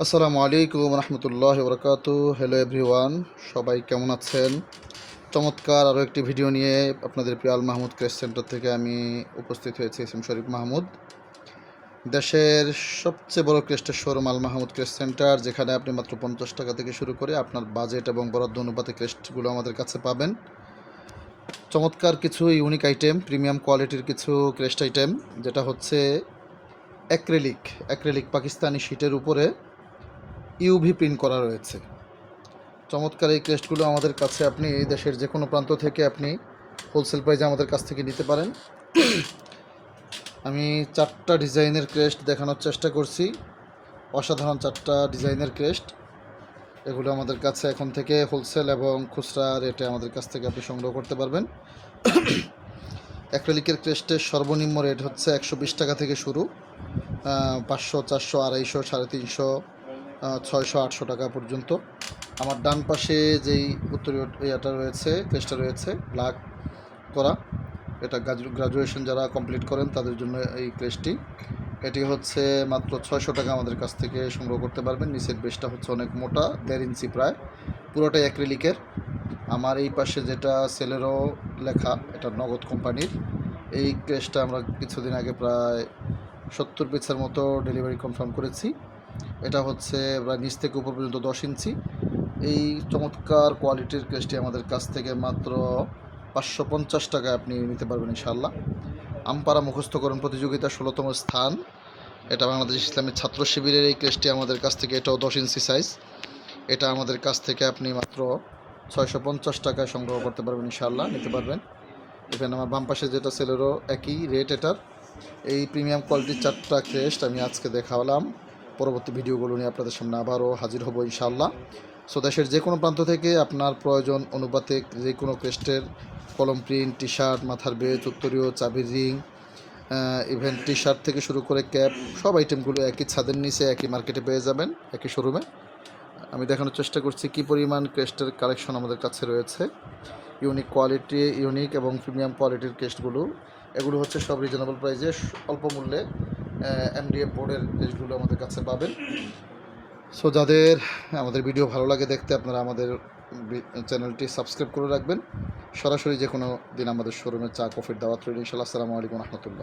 আসসালামু আলাইকুম রহমতুল্লাহ বরকাতু। Hello everyone, সবাই কেমন আছেন? চমৎকার আরও একটি ভিডিও নিয়ে আপনাদের প্রিয় আল মাহমুদ ক্রেস্ট সেন্টার থেকে আমি উপস্থিত হয়েছি। এস এম শরীফ মাহমুদ, দেশের সবচেয়ে বড় ক্রেস্টের showroom Al Mahmud crest centre, যেখানে আপনি মাত্র 50 টাকা থেকে শুরু করে আপনার বাজেট এবং বরাদ্দ অনুপাতে ক্রেস্টগুলো আমাদের কাছে পাবেন। চমৎকার কিছু ইউনিক আইটেম, প্রিমিয়াম কোয়ালিটির কিছু ক্রেস্ট আইটেম, যেটা হচ্ছে অ্যাক্রেলিক পাকিস্তানি শীটের উপরে ইউভি প্রিন্ট করা রয়েছে। চমৎকার এই ক্রেস্টগুলো আমাদের কাছে আপনি দেশের যে কোনো প্রান্ত থেকে আপনি হোলসেল প্রাইসে আমাদের কাছ থেকে নিতে পারেন। আমি 4টা ডিজাইনের ক্রেস্ট দেখানোর চেষ্টা করছি, অসাধারণ 4টা ডিজাইনের ক্রেস্ট। এগুলো আমাদের কাছে এখন থেকে হোলসেল এবং খুচরা রেটে আমাদের কাছ থেকে আপনি সংগ্রহ করতে পারবেন। অ্যাক্রেলিকের ক্রেস্টের সর্বনিম্ন রেট হচ্ছে 120 টাকা থেকে শুরু, 500, 400, 250, 350, 600, 800 টাকা পর্যন্ত। আমার ডান পাশে যেই উত্তরীয় ইয়াটা রয়েছে, ক্রেস্টটা রয়েছে ব্ল্যাক করা, এটা গ্রাজুয়েশন যারা কমপ্লিট করেন তাদের জন্য এই ক্রেস্টটি। এটি হচ্ছে মাত্র 600 টাকা আমাদের কাছ থেকে সংগ্রহ করতে পারবেন। নিচের বেসটা হচ্ছে অনেক মোটা, 1.5 ইঞ্চি প্রায়, পুরোটাই অ্যাক্রিলিকের। আমার এই পাশে যেটা সেলেরো লেখা, এটা নগদ কোম্পানির। এই ক্রেস্টটা আমরা কিছুদিন আগে প্রায় 70 পিসের মতো ডেলিভারি কনফার্ম করেছি। এটা হচ্ছে প্রায় নিচ থেকে উপর পর্যন্ত 10 ইঞ্চি। এই চমৎকার কোয়ালিটির ক্রেস্টটি আমাদের কাছ থেকে মাত্র 550 টাকায় আপনি নিতে পারবেন ইনশাআল্লাহ। আমপাড়া মুখস্থকরণ প্রতিযোগিতা 16তম স্থান, এটা বাংলাদেশ ইসলামী ছাত্র শিবিরের এই ক্রেস্টটি আমাদের কাছ থেকে, এটাও 10 ইঞ্চি সাইজ। এটা আমাদের কাছ থেকে আপনি মাত্র 650 টাকায় সংগ্রহ করতে পারবেন ইনশাআল্লাহ, নিতে পারবেন। এখানে আমার বাম পাশে যেটা সেলেরও একই রেট এটার। এই প্রিমিয়াম কোয়ালিটির 4টা ক্রেস্ট আমি আজকে দেখালাম। পরবর্তী ভিডিওগুলো নিয়ে আপনাদের সামনে আবারও হাজির হব ইনশাআল্লাহ। সো দেশের যে কোনো প্রান্ত থেকে আপনার প্রয়োজন অনুপাতে যে কোনো ক্রেস্টের কলম প্রিন্ট, টি শার্ট, মাথার বেজ, উত্তরীয়, চাবির রিং, ইভেন টি শার্ট থেকে শুরু করে ক্যাপ, সব আইটেমগুলো একই ছাদের নিচে একই মার্কেটে পেয়ে যাবেন, একই শোরুমে। আমি দেখানোর চেষ্টা করছি কী পরিমাণ ক্রেস্টের কালেকশন আমাদের কাছে রয়েছে। ইউনিক এবং প্রিমিয়াম কোয়ালিটির ক্রেস্টগুলো, এগুলো হচ্ছে সব রিজনেবল প্রাইসে, অল্প মূল্যে এমডিএফ বোর্ডের ক্রেস্টগুলো আমাদের কাছে পাবেন। সো যাদের আমাদের ভিডিও ভালো লাগে দেখতে, আপনারা আমাদের চ্যানেলটি সাবস্ক্রাইব করে রাখবেন। সরাসরি যে কোনো দিন আমাদের শোরুমে চা কফির দাওয়াত রইল ইনশাআল্লাহ। আসসালামু আলাইকুম রহমতুল্লাহ।